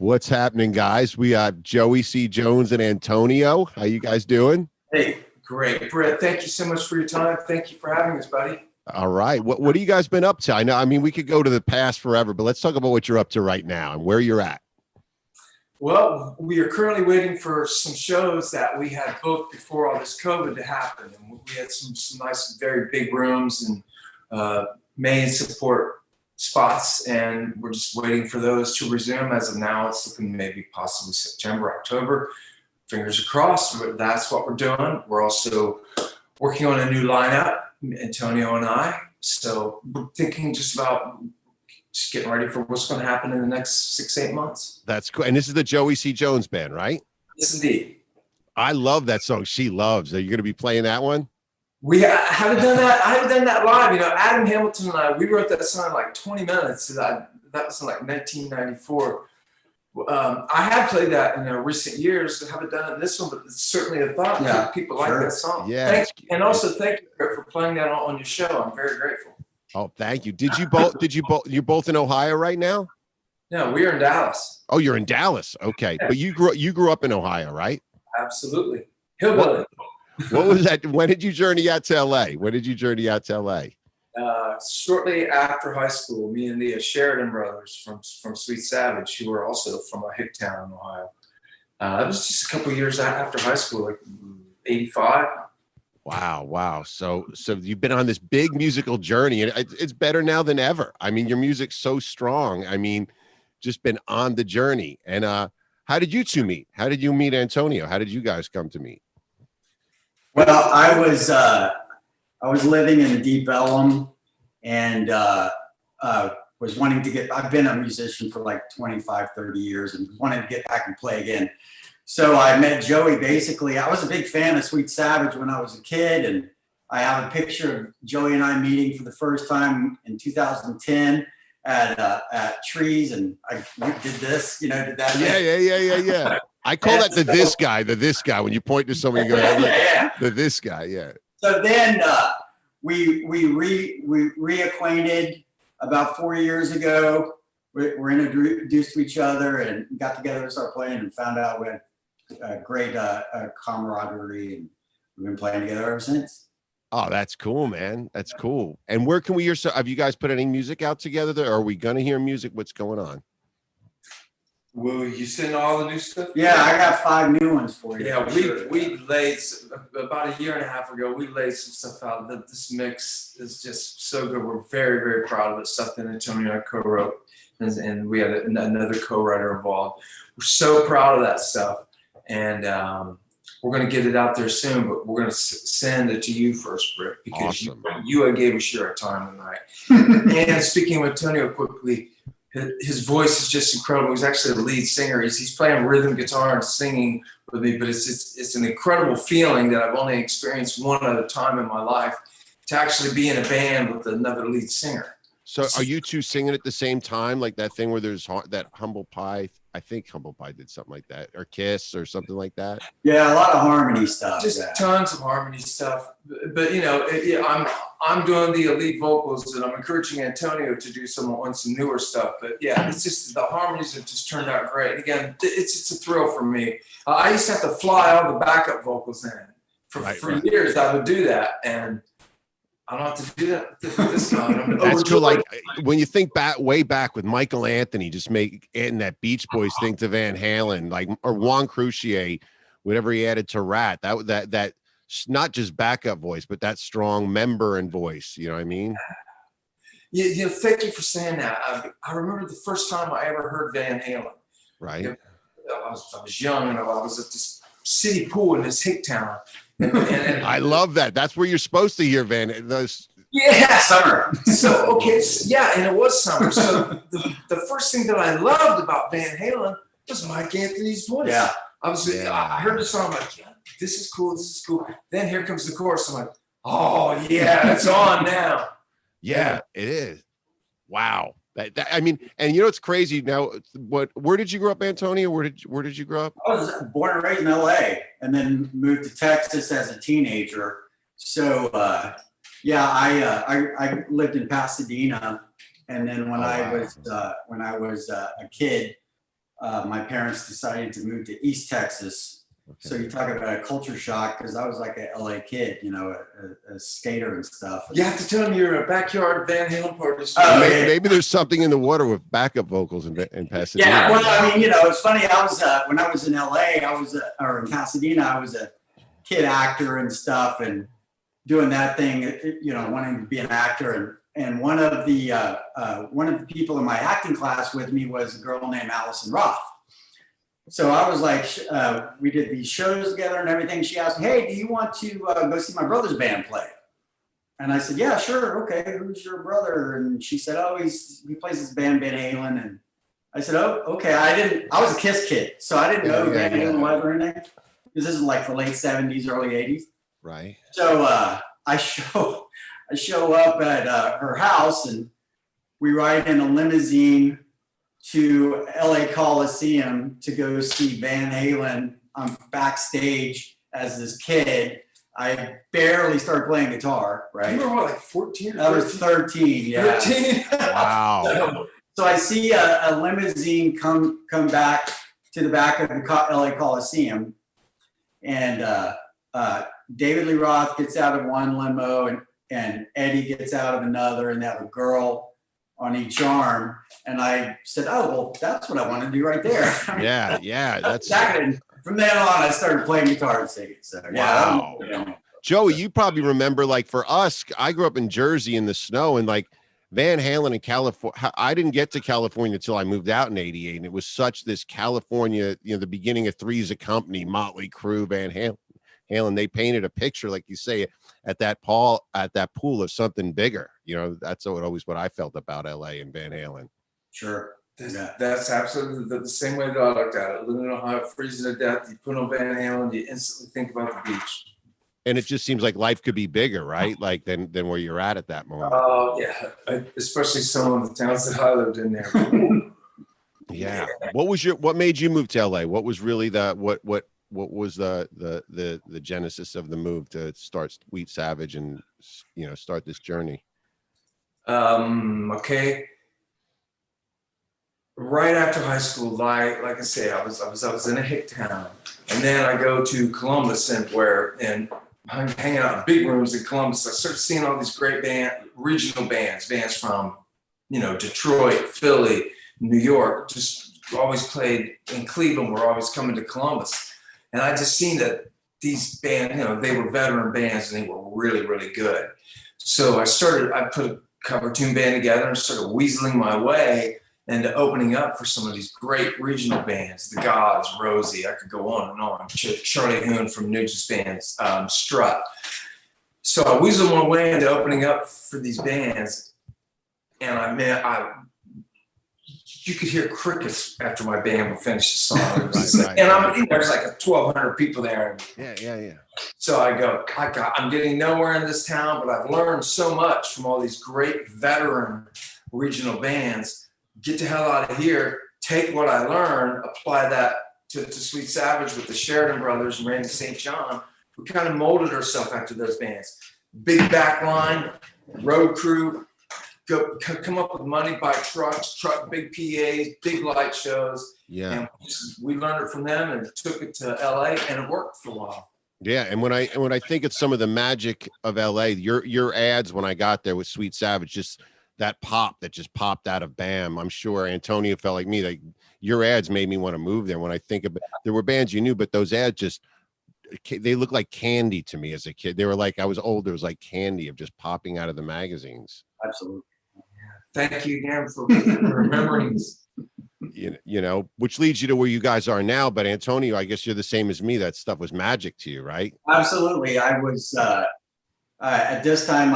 What's happening, guys? We got Joey C. Jones and Antonio. How you guys doing? Hey, great. Brett, thank you so much for your time. Thank you for having us, buddy. All right. What have you guys been up to? I mean, we could go to the past forever, but let's talk about what you're up to right now and where you're at. Well, we are currently waiting for some shows that we had booked before all this COVID to happen. And we had some nice, very big rooms and main support spots, and we're just waiting for those to resume. As of now, it's looking maybe possibly September, October. Fingers crossed. That's what we're doing. We're also working on a new lineup, Antonio and I. So we're thinking just getting ready for what's going to happen in the next 6-8 months. That's cool. And this is the Joey C. Jones band, right? Yes, indeed. I love that song. She Loves. Are you going to be playing that one? We haven't done that. I haven't done that live. You know, Adam Hamilton and I, we wrote that song in like 20 minutes. That was in like 1994. I have played that in recent years. I haven't done it in this one, but it's certainly a thought. Yeah, people like that song. Yeah. And also thank you for playing that on your show. I'm very grateful. Oh, thank you. You're both in Ohio right now? No, we are in Dallas. Oh, you're in Dallas. Okay. Yeah. But you grew up in Ohio, right? Absolutely. Hillbilly. What was that? When did you journey out to LA? Shortly after high school, me and the Sheridan brothers from Sweet Savage, who were also from a hick town in Ohio. It was just a couple of years after high school, like 85. Wow. So you've been on this big musical journey, and it's better now than ever. I mean, your music's so strong. I mean, just been on the journey. And how did you two meet? How did you meet Antonio? How did you guys come to meet? Well, I was living in Deep Ellum and was wanting to I've been a musician for like 25, 30 years and wanted to get back and play again. So I met Joey. Basically, I was a big fan of Sweet Savage when I was a kid, and I have a picture of Joey and I meeting for the first time in 2010 at Trees, and I did this, did that. Yeah. I call that the this guy. When you point to somebody, you go, the this guy, yeah. So then we reacquainted about 4 years ago. We're introduced to each other and got together to start playing, and found out we had great camaraderie, and we've been playing together ever since. Oh, that's cool, man. That's cool. And where can we hear? So, have you guys put any music out together? There? Are we gonna hear music? What's going on? Will you send all the new stuff? Yeah, I got 5 new ones for you. Yeah, we laid about a year and a half ago. We laid some stuff out. This mix is just so good. We're very, very proud of it. Stuff that Antonio and I co-wrote, and we had another co-writer involved. We're so proud of that stuff, and we're going to get it out there soon. But we're going to send it to you first, Britt, because awesome. you gave us your time tonight. And speaking of Antonio quickly. His voice is just incredible. He's actually the lead singer. He's playing rhythm guitar and singing with me, but it's an incredible feeling that I've only experienced one other time in my life, to actually be in a band with another lead singer. So are you two singing at the same time, like that thing where there's that Humble Pie? I think Humble Pie did something like that, or Kiss or something like that. Yeah, a lot of harmony stuff. Just tons of harmony stuff. But I'm doing the lead vocals, and I'm encouraging Antonio to do some newer stuff. But yeah, it's just the harmonies have just turned out great. And again, it's a thrill for me. I used to have to fly all the backup vocals in. For years, I would do that, and I don't have to do that this time. That's cool. Like when you think way back with Michael Anthony, just adding that Beach Boys thing to Van Halen, or Juan Croucier, whatever he added to Rat, that not just backup voice, but that strong member and voice. You know what I mean? Yeah. Thank you for saying that. I remember the first time I ever heard Van Halen. Right. I was young, and I was at this city pool in this hick town. And I love that. That's where you're supposed to hear Yeah, summer. So and it was summer. So the first thing that I loved about Van Halen was Mike Anthony's voice. Yeah, I heard the song, I'm like, yeah, this is cool. Then here comes the chorus. I'm like, oh yeah, it's on now. Yeah, it is. Wow. I mean, and it's crazy now. Where did you grow up, Antonio? Where did you grow up? I was born and raised in LA, and then moved to Texas as a teenager. So I lived in Pasadena, and then when I was a kid, my parents decided to move to East Texas. So you talk about a culture shock, because I was like a LA kid, you know, a skater and stuff. You have to tell them you're a backyard Van Halen party. Oh, Maybe there's something in the water with backup vocals in Pasadena. Yeah, well, I mean, you know, it's funny. I was when I was in LA, or in Pasadena, I was a kid actor and stuff, and doing that thing, you know, wanting to be an actor. And one of the people in my acting class with me was a girl named Allison Roth. So I was like, we did these shows together and everything. She asked, "Hey, do you want to go see my brother's band play?" And I said, "Yeah, sure. Okay, who's your brother?" And she said, "Oh, he plays this band, Van Halen." And I said, "Oh, okay." I was a Kiss kid, so I didn't know who Van Halen was or anything, because this is like the late 70s, early 80s. Right. So I show up at her house, and we ride in a limousine to LA Coliseum to go see Van Halen. I'm backstage as this kid. I barely started playing guitar, right? You were what, like 14 or I was 13, yeah. 13? Wow. So I see a limousine come back to the back of the LA Coliseum, and David Lee Roth gets out of one limo, and Eddie gets out of another, and they have a girl on each arm. And I said, "Oh, well, that's what I want to do right there." Yeah. That's from then on, I started playing guitar and singing. So yeah. Wow. Joey, you probably remember, like, for us, I grew up in Jersey in the snow, and like Van Halen in California, I didn't get to California until I moved out in '88, and it was such this California, you know, the beginning of Three's a Company, Motley Crue, Van Halen. They painted a picture, like you say, at that pool of something bigger. You know, that's always what I felt about LA and Van Halen. Sure. That's absolutely the same way that I looked at it. Living in Ohio, freezing to death, you put on Van Halen, you instantly think about the beach. And it just seems like life could be bigger, right? Like than where you're at that moment. Oh, yeah. Especially some of the towns that I lived in there. Yeah. What made you move to LA? What was really what was the genesis of the move to start Sweet Savage and, you know, start this journey? Okay. Right after high school, like I say, I was in a hick town, and then I go to Columbus, and I'm hanging out in big rooms in Columbus. I started seeing all these great regional bands from, you know, Detroit, Philly, New York, just always played in Cleveland. We're always coming to Columbus, and I just seen that these bands, you know, they were veteran bands and they were really, really good. So I put a cover tune band together and started weaseling my way into opening up for some of these great regional bands, The Gods, Rosie, I could go on and on, Charlie Hoon from Nugent's bands, Strut. So I weaseled my way into opening up for these bands, and you could hear crickets after my band would finish the song. There's like 1,200 people there. Yeah. So I go, I'm getting nowhere in this town, but I've learned so much from all these great veteran regional bands. Get the hell out of here, take what I learned, apply that to Sweet Savage with the Sheridan Brothers and Randy St. John. We kind of molded ourselves after those bands. Big back line, road crew, come up with money, buy trucks, big PAs, big light shows. Yeah. And we learned it from them and took it to LA, and it worked for a while. Yeah, and when I think it's some of the magic of LA, your ads when I got there with Sweet Savage, just that pop that just popped out of BAM. I'm sure Antonio felt like me. Like, your ads made me want to move there. When I think of it, there were bands you knew, but those ads they look like candy to me as a kid. They were like, I was old. There was like candy of just popping out of the magazines. Absolutely. Thank you again for remembering. You know, which leads you to where you guys are now. But Antonio, I guess you're the same as me. That stuff was magic to you, right? Absolutely. I was at this time,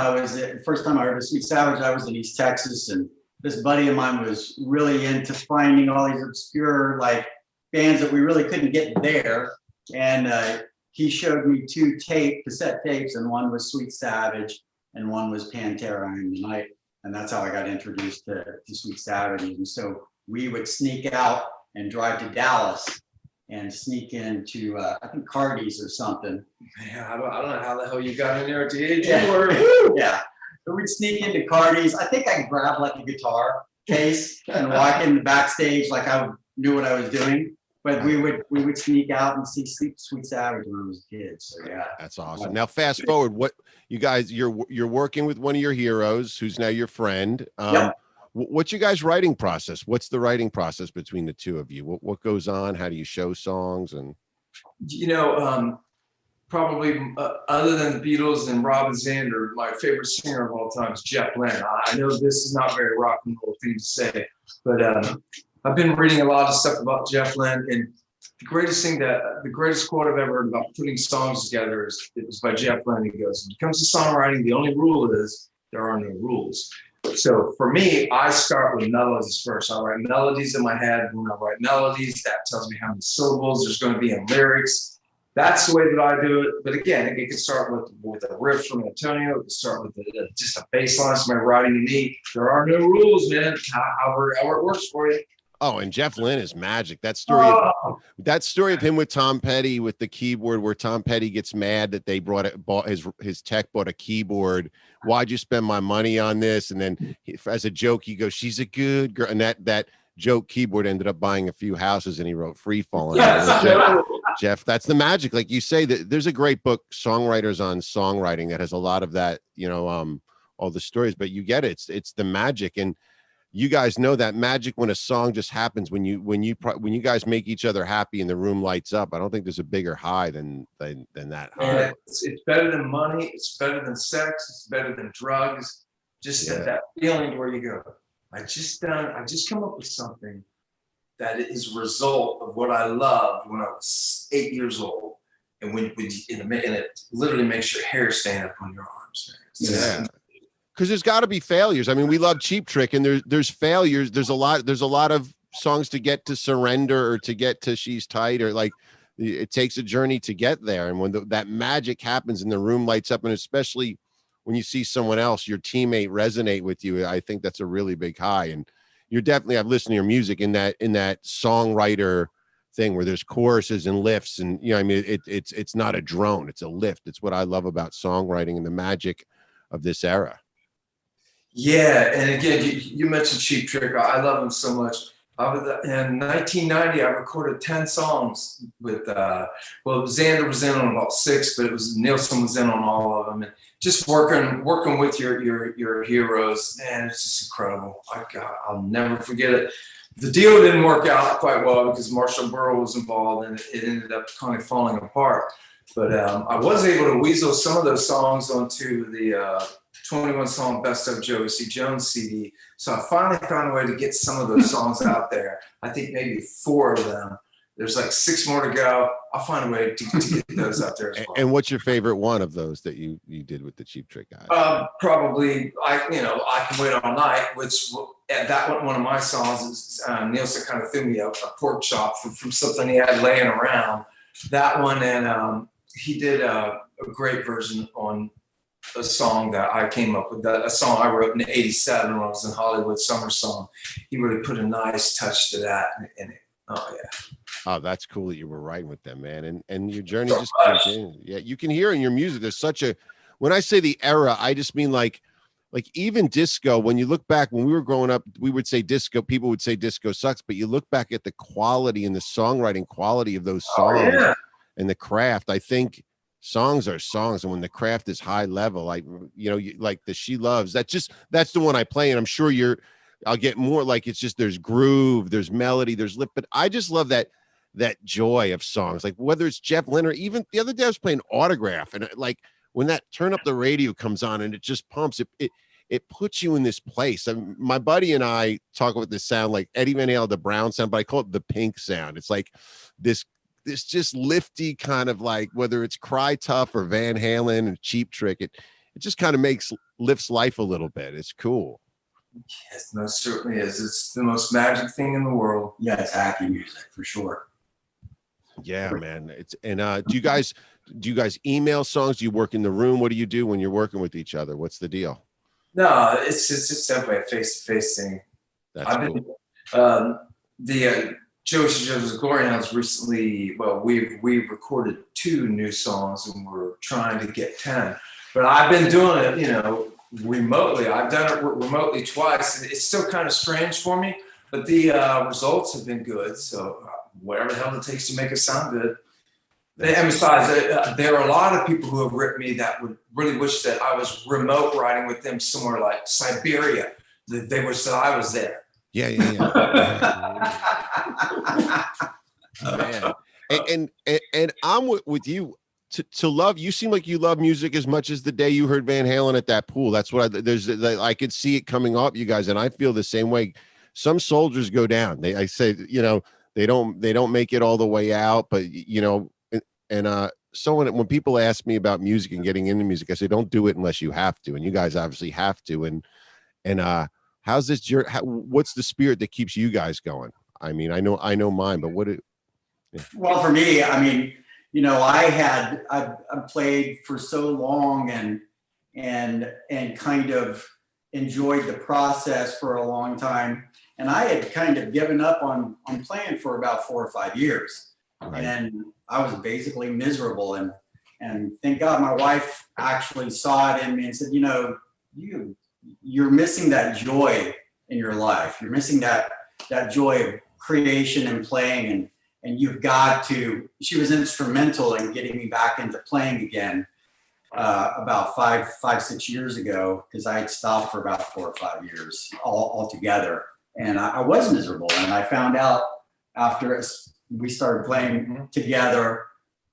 first time I heard of Sweet Savage, I was in East Texas, and this buddy of mine was really into finding all these obscure like bands that we really couldn't get there. And he showed me two cassette tapes, and one was Sweet Savage and one was Pantera in the Night. And that's how I got introduced to Sweet Savage. And so we would sneak out and drive to Dallas and sneak into, I think, Cardi's or something. Yeah, I don't know how the hell you got in there at the age Yeah. you were. Yeah. So we'd sneak into Cardi's. I think I grabbed like a guitar case and walk in the backstage. Like I would knew what I was doing. But we would sneak out and see Sweet Savage when I was a kid. So yeah. That's awesome. Now, fast forward, what you guys, you're working with one of your heroes, who's now your friend. Yep. What's your guys' writing process? What's the writing process between the two of you? What goes on? How do you show songs? And Probably other than the Beatles and Robin Zander, my favorite singer of all time is Jeff Lynne. I know this is not very rock and roll thing to say, but I've been reading a lot of stuff about Jeff Lynne, and the greatest quote I've ever heard about putting songs together it was by Jeff Lynne. He goes, when it comes to songwriting, the only rule is there are no rules. So for me, I start with melodies first. I write melodies in my head. When I write melodies, that tells me how many syllables there's going to be in lyrics. That's the way that I do it. But again, it can start with a riff from Antonio. It can start with just a bass line, somebody writing to me. There are no rules, man. However it works for you. oh, and Jeff Lynne is magic. That story of him with Tom Petty with the keyboard, where Tom Petty gets mad that they bought his tech bought a keyboard. Why'd you spend my money on this? And then as a joke, he goes, "She's a good girl." And that joke keyboard ended up buying a few houses, and he wrote Free Falling. Jeff, that's the magic. Like you say, that there's a great book, Songwriters on Songwriting, that has a lot of that, all the stories, but you get it. It's the magic. And you guys know that magic when a song just happens, when you guys make each other happy and the room lights up. I don't think there's a bigger high than that high. It's better than money. It's better than sex. It's better than drugs. Just that feeling where you go, I just come up with something that is a result of what I loved when I was 8 years old, and it literally makes your hair stand up on your arms. Yeah, because there's got to be failures. I mean, we love Cheap Trick, and there's failures. There's a lot of songs to get to Surrender or to get to She's Tight, or like it takes a journey to get there. And when that magic happens and the room lights up, and especially when you see someone else, your teammate, resonate with you, I think that's a really big high. And you're definitely, I've listened to your music in that songwriter thing where there's choruses and lifts, and I mean, it's not a drone, it's a lift. It's what I love about songwriting and the magic of this era. Yeah, and again, you mentioned Cheap Trick. I love him so much. In 1990, I recorded 10 songs with, Xander was in on about 6, but it was Nilsson was in on all of them. And just working with your heroes, man, it's just incredible. I'll never forget it. The deal didn't work out quite well because Marshall Burrow was involved, and it ended up kind of falling apart. But I was able to weasel some of those songs onto the 21 song Best of Joey C. Jones CD. So I finally found a way to get some of those songs out there. I think maybe 4 of them. There's like 6 more to go. I'll find a way to get those out there as well. And what's your favorite one of those that you did with the Cheap Trick guys? Probably I Can Wait All Night, which one of my songs is Nilsson kind of threw me a pork chop from something he had laying around. That one, and he did a great version on a song that I came up with, a song I wrote in '87 when I was in Hollywood, Summer Song. He really put a nice touch to that in it. Oh yeah. Oh, that's cool that you were writing with them, man. And your journey just continues. Yeah, you can hear in your music, there's such a, when I say the era, I just mean like even disco, when you look back, when we were growing up, we would say disco, people would say disco sucks, but you look back at the quality and the songwriting quality of those songs and the craft. I think songs are songs, and when the craft is high level, like like the She Loves, that's the one I play, and I'm sure I'll get more, like it's just, there's groove, there's melody, there's lip, but I just love that joy of songs, like whether it's Jeff Lynne or even the other day I was playing Autograph, and like when that Turn Up the Radio comes on and it just pumps, it puts you in this place. My buddy and I talk about this sound like Eddie Van Halen, the Brown sound, but I call it the Pink sound. It's like this just lifty kind of, like whether it's Cry Tough or Van Halen and Cheap Trick, it just kind of lifts life a little bit. It's cool. Yes, no, certainly is. It's the most magic thing in the world. Yeah, it's happy music for sure. Yeah, man. Do you guys email songs? Do you work in the room? What do you do when you're working with each other? What's the deal? No, it's just definitely a face-to-face thing. That's cool. The Joey C. Jones' Glory Hounds recently, we've recorded 2 new songs, and we're trying to get 10. But I've been doing it, remotely. I've done it remotely twice, and it's still kind of strange for me. but the results have been good. So whatever the hell it takes to make it sound good. And besides, there are a lot of people who have written me that would really wish that I was remote writing with them somewhere like Siberia. They wish that I was there. Yeah. Man. And I'm with you. To love, you seem like you love music as much as the day you heard Van Halen at that pool. That's what I could see it coming off you guys, and I feel the same way. Some soldiers go down. I say, they don't make it all the way out, but so when people ask me about music and getting into music, I say don't do it unless you have to, and you guys obviously have to. And how's this what's the spirit that keeps you guys going? I mean, I know mine, but Well, for me, I mean, I played for so long and kind of enjoyed the process for a long time, and I had kind of given up on playing for about 4 or 5 years. Right. And I was basically miserable, and thank God my wife actually saw it in me and said, you're missing that joy in your life. You're missing that joy of creation and playing, and you've got to. She was instrumental in getting me back into playing again about 6 years ago, because I had stopped for about 4 or 5 years altogether, and I was miserable. And I found out after we started playing together,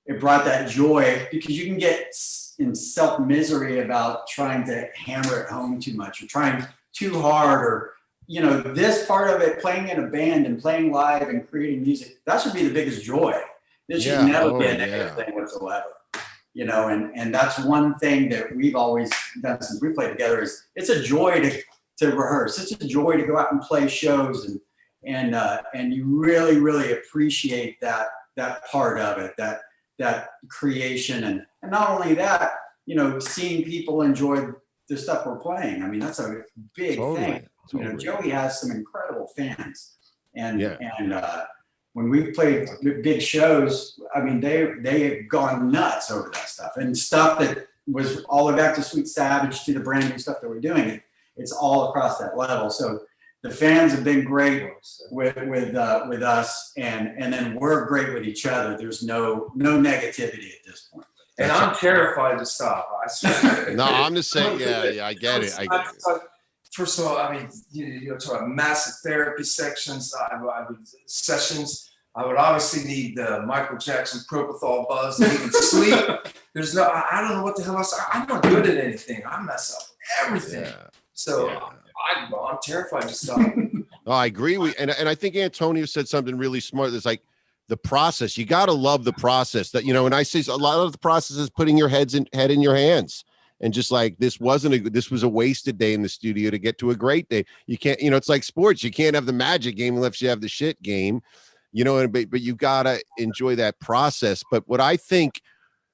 it brought that joy, because you can get in self-misery about trying to hammer it home too much or trying too hard, or this part of it, playing in a band and playing live and creating music, that should be the biggest joy. This should never be a negative thing whatsoever. And that's one thing that we've always done since we played together, is it's a joy to rehearse. It's a joy to go out and play shows, and you really, really appreciate that part of it, that creation, and not only that, seeing people enjoy the stuff we're playing. I mean, that's a big thing. Totally. Joey has some incredible fans, and when we've played big shows, I mean, they have gone nuts over that stuff, and stuff that was all the way back to Sweet Savage to the brand new stuff that we're doing. It's all across that level. So the fans have been great with us, and then we're great with each other. There's no negativity at this point. And I'm terrified to stop. I swear. No, I'm just saying. Yeah, I get it. First of all, I mean, talk about massive therapy sessions. Sessions. I would obviously need the Michael Jackson propofol buzz to even sleep. I don't know what the hell else. I'm not good at anything. I mess up everything. Yeah. So I'm terrified to stop. No, I agree. And I think Antonio said something really smart. It's like the process. You got to love the process. That and I say a lot of the process is putting your head in your hands. And just like this was a wasted day in the studio to get to a great day. You can't, it's like sports. You can't have the magic game unless you have the shit game, but you gotta enjoy that process. But what I think,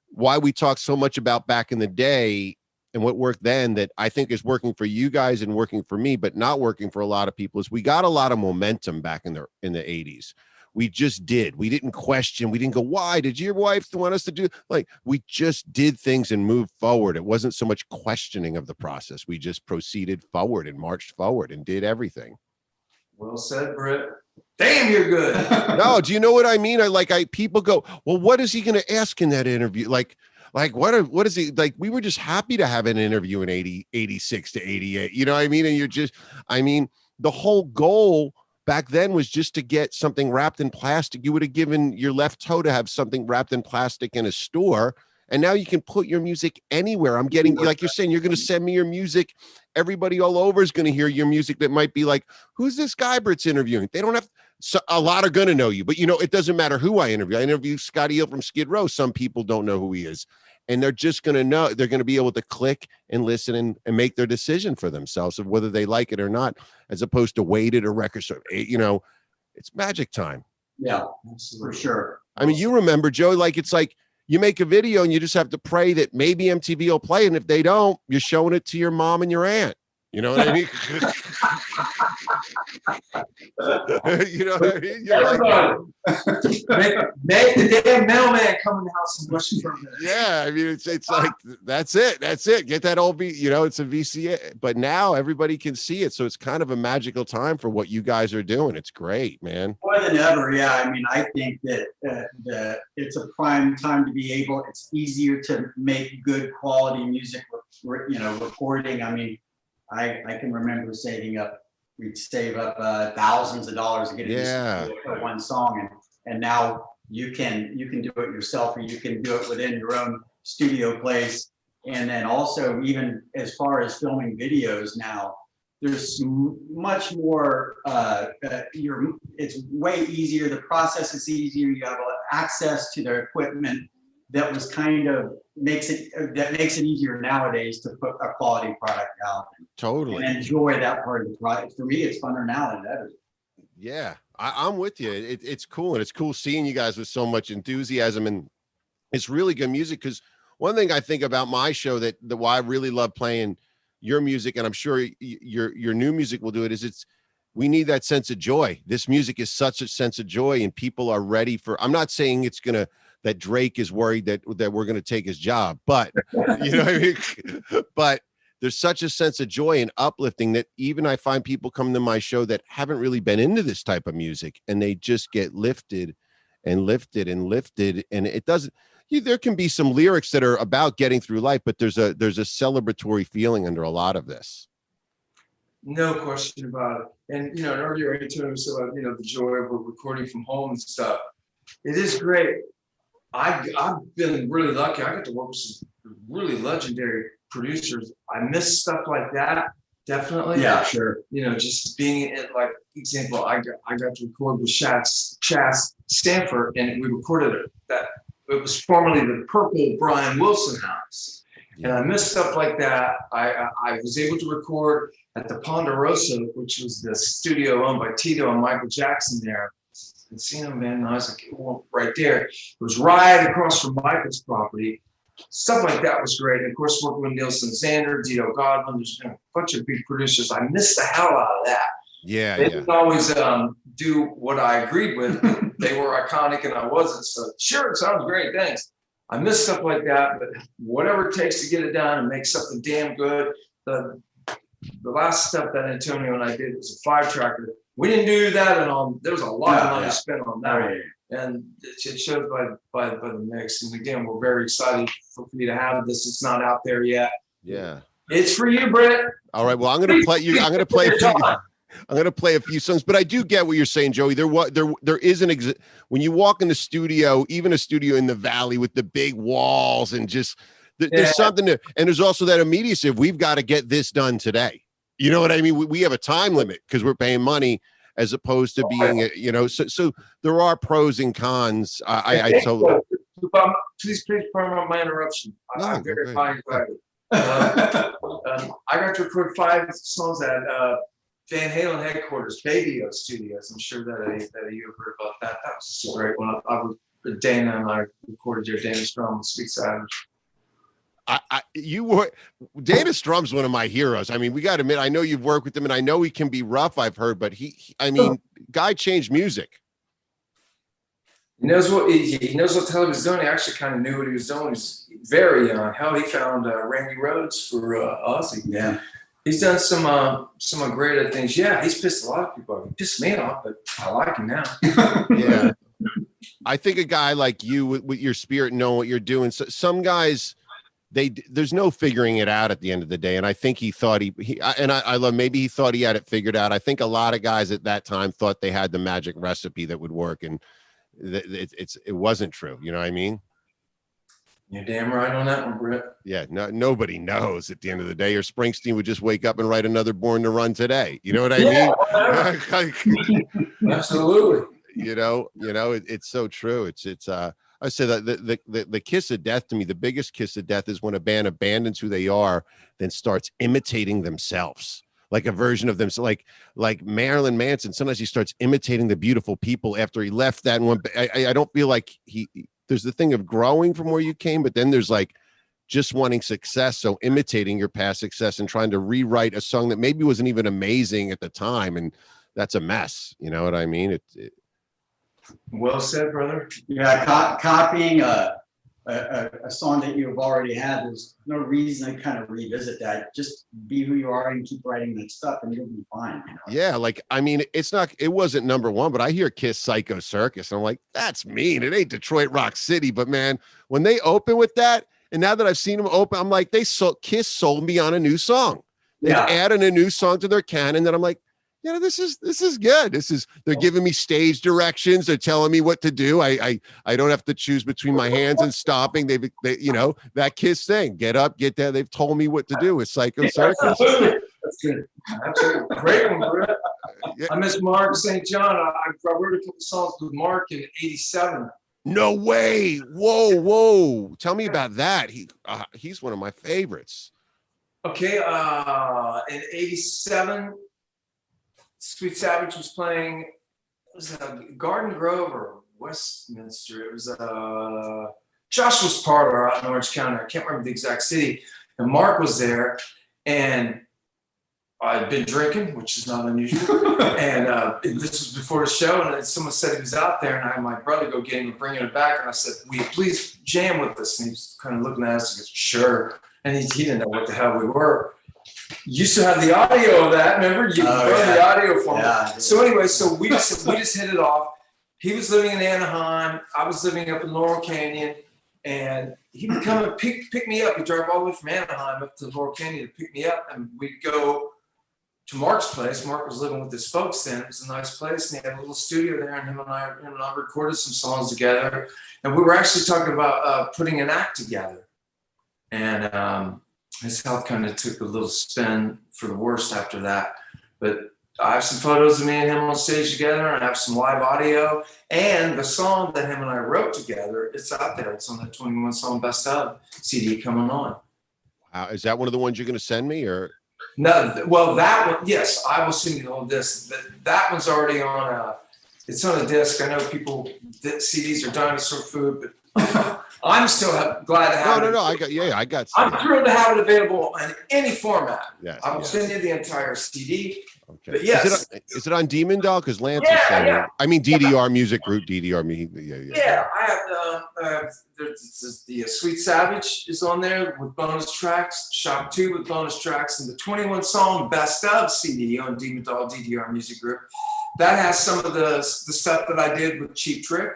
why we talk so much about back in the day and what worked then, that I think is working for you guys and working for me, but not working for a lot of people, is we got a lot of momentum back in the 80s. We just did. We didn't question. We didn't go, why did your wife want us to do? Like, we just did things and moved forward. It wasn't so much questioning of the process. We just proceeded forward and marched forward and did everything. Well said, Britt. Damn, you're good. No, do you know what I mean? People go, well, what is he going to ask in that interview? Like what is he like? We were just happy to have an interview in 86 to 88. You know what I mean? And the whole goal back then was just to get something wrapped in plastic. You would have given your left toe to have something wrapped in plastic in a store. And now you can put your music anywhere. I'm getting, like you're saying, you're going to send me your music. Everybody all over is going to hear your music that might be like, who's this guy Britt's interviewing? They don't have, so a lot are going to know you, but it doesn't matter who I interview. I interview Scotty Hill from Skid Row. Some people don't know who he is. And they're just going to know, they're going to be able to click and listen and make their decision for themselves of whether they like it or not, as opposed to wait at a record store. It's magic time. Yeah, for sure. I mean, you remember, Joe, it's like you make a video and you just have to pray that maybe MTV will play. And if they don't, you're showing it to your mom and your aunt. You know what I mean? You know what I mean? You're like, make the damn mailman come in the house and rush for a minute. yeah, I mean, it's like, that's it. Get that old it's a VCA, but now everybody can see it. So it's kind of a magical time for what you guys are doing. It's great, man. More than ever, yeah. I mean, I think that it's a prime time to be able. It's easier to make good quality music, recording. I mean, I can remember we'd save up thousands of dollars to get it for one song, and now you can do it yourself, or you can do it within your own studio place. And then also, even as far as filming videos now, there's much more. It's way easier. The process is easier. You have access to the equipment that was makes it easier nowadays to put a quality product out. Totally. And enjoy that part of the project. For me, it's funner now than ever. Yeah, I'm with you. It's cool, and it's cool seeing you guys with so much enthusiasm, and it's really good music. Because one thing I think about my show that why I really love playing your music, and I'm sure your new music will do it, is we need that sense of joy. This music is such a sense of joy, and people are ready for. I'm not saying that Drake is worried that we're gonna take his job, but you know what I mean. But there's such a sense of joy and uplifting that even I find people come to my show that haven't really been into this type of music, and they just get lifted and lifted and lifted. And it doesn't, there can be some lyrics that are about getting through life, but there's a celebratory feeling under a lot of this. No question about it. And, earlier I told you about, the joy of recording from home and stuff. It is great. I've been really lucky. I got to work with some really legendary producers. I miss stuff like that, definitely. Yeah, sure. Just being in, like, example, I got to record with Chas Stanford, and we recorded it was formerly the Purple Brian Wilson House. And I miss stuff like that. I was able to record at the Ponderosa, which was the studio owned by Tito and Michael Jackson there. Encino Man, I was like, well, right there. It was right across from Michael's property. Stuff like that was great. And of course, working with Nielsen Zander, Dito Godwin, there's been a bunch of big producers. I missed the hell out of that. Yeah, they didn't always do what I agreed with. They were iconic and I wasn't. So sure, it sounds great, thanks. I miss stuff like that, but whatever it takes to get it done and make something damn good. The last stuff that Antonio and I did was a 5-tracker. We didn't do that, and there was a lot of money spent on that. Right. And it shows by the mix. And again, we're very excited for you to have this. It's not out there yet. Yeah, it's for you, Brett. All right. Well, I'm going to play you. I'm going to play a few songs, but I do get what you're saying, Joey. There is when you walk in the studio, even a studio in the Valley with the big walls and just there's something to, and there's also that immediacy of we've got to get this done today. You know what I mean? We have a time limit because we're paying money as opposed to being, so there are pros and cons. I totally. Please pardon my interruption. I'm very fine. I got to record 5 songs at Van Halen headquarters, Baby-O Studios. I'm sure that you have heard about that. That was a great one. Dana and I recorded there. Dana Strum, Sweet Savage. Dana Strum's one of my heroes. I mean, we got to admit, I know you've worked with him, and I know he can be rough. I've heard, but guy changed music. He knows what he knows what the hell he was doing. He actually kind of knew what he was doing. He was very young. Hell, he found Randy Rhoads for Ozzy. Yeah, he's done some great things. Yeah, he's pissed a lot of people off. He pissed me off, but I like him now. Yeah, I think a guy like you with your spirit, knowing what you're doing. So some guys. There's no figuring it out at the end of the day. And I think he thought I love, maybe he thought he had it figured out. I think a lot of guys at that time thought they had the magic recipe that would work. And it wasn't true. You know what I mean? You're damn right on that one, Brett. Yeah. Nobody knows at the end of the day, or Springsteen would just wake up and write another Born to Run Today. You know what I mean? Absolutely. It's so true. I say that the kiss of death to me, the biggest kiss of death is when a band abandons who they are, then starts imitating themselves, like a version of themselves, like Marilyn Manson. Sometimes he starts imitating the beautiful people after he left that one. I don't feel like there's the thing of growing from where you came, but then there's like just wanting success. So imitating your past success and trying to rewrite a song that maybe wasn't even amazing at the time. And that's a mess. You know what I mean? Well said, brother. Yeah, copying a song that you've already had, there's no reason to kind of revisit that. Just be who you are and keep writing that stuff and you'll be fine. You know? Yeah, like, I mean, it wasn't number one, but I hear Kiss Psycho Circus. And I'm like, that's mean. It ain't Detroit Rock City. But man, when they open with that, and now that I've seen them open, I'm like, Kiss sold me on a new song. They're adding a new song to their canon that I'm like, yeah, this is good. They're giving me stage directions. They're telling me what to do. I don't have to choose between my hands and stopping. They you know, that Kiss thing, get up, get there. They've told me what to do with Psycho Circus. That's good. That's a great one, bro. I miss Mark St. John. I wrote a couple songs with Mark in '87. No way. Whoa. Tell me about that. He's one of my favorites. Okay, in '87, Sweet Savage was playing, it was Garden Grove or Westminster. It was Joshua's Parlor out in Orange County. I can't remember the exact city. And Mark was there, and I'd been drinking, which is not unusual. And this was before the show, and then someone said he was out there, and I had my brother go get him and bring him back. And I said, "Will you please jam with us?" And he was kind of looking at us and goes, "Sure." And he didn't know what the hell we were. You used to have the audio of that, remember? You brought the audio for me. So anyway, so we just hit it off. He was living in Anaheim. I was living up in Laurel Canyon. And he would come and pick me up. He'd drive all the way from Anaheim up to Laurel Canyon to pick me up. And we'd go to Mark's place. Mark was living with his folks then. It was a nice place. And he had a little studio there. And him and I recorded some songs together. And we were actually talking about putting an act together. And his health kind of took a little spin for the worst after that. But I have some photos of me and him on stage together, and I have some live audio. And the song that him and I wrote together, it's out there. It's on the 21 Song Best Of CD coming on. Wow. Is that one of the ones you're going to send me, or? No, well, that one, yes, I will send you the whole disc. That one's already on it's on a disc. I know CDs are dinosaur food, but I'm still glad to have it. No, I got. I'm thrilled to have it available in any format. Yes, I will send you the entire CD. Okay. But yes. Is it on Demon Doll? Because Lance is sending it. I mean, DDR Music Group, DDR Me. Yeah, I have the Sweet Savage is on there with bonus tracks, Shock 2 with bonus tracks, and the 21 Song Best Of CD on Demon Doll DDR Music Group. That has some of the stuff that I did with Cheap Trick.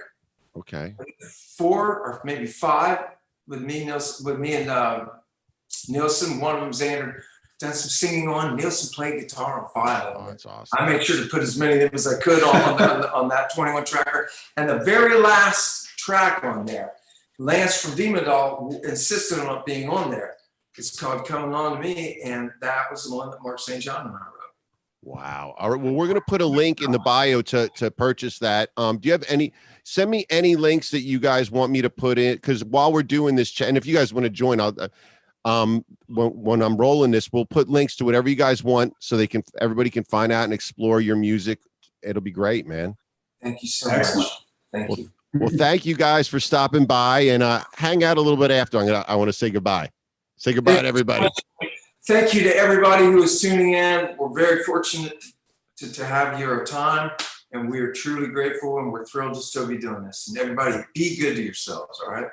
Okay. 4 or maybe 5 with me and Nielsen. One of them, Xander, done some singing on. Nielsen played guitar on 5 of them. Oh, that's awesome. I made sure to put as many of them as I could on that 21 tracker. And the very last track on there, Lance from Demon Doll insisted on it being on there. It's called Coming On To Me, and that was the one that Mark St. John and I wrote. Wow. All right. Well, we're going to put a link in the bio to purchase that. Do you have send me any links that you guys want me to put in? Because while we're doing this chat, and if you guys want to join, I'll, when I'm rolling this, we'll put links to whatever you guys want so everybody can find out and explore your music. It'll be great, man. Thank you so much. Thank you. Well, thank you guys for stopping by, and hang out a little bit after. I want to say goodbye. Say goodbye to everybody. Thank you to everybody who is tuning in. We're very fortunate to have your time, and we are truly grateful, and we're thrilled to still be doing this. And everybody, be good to yourselves, all right?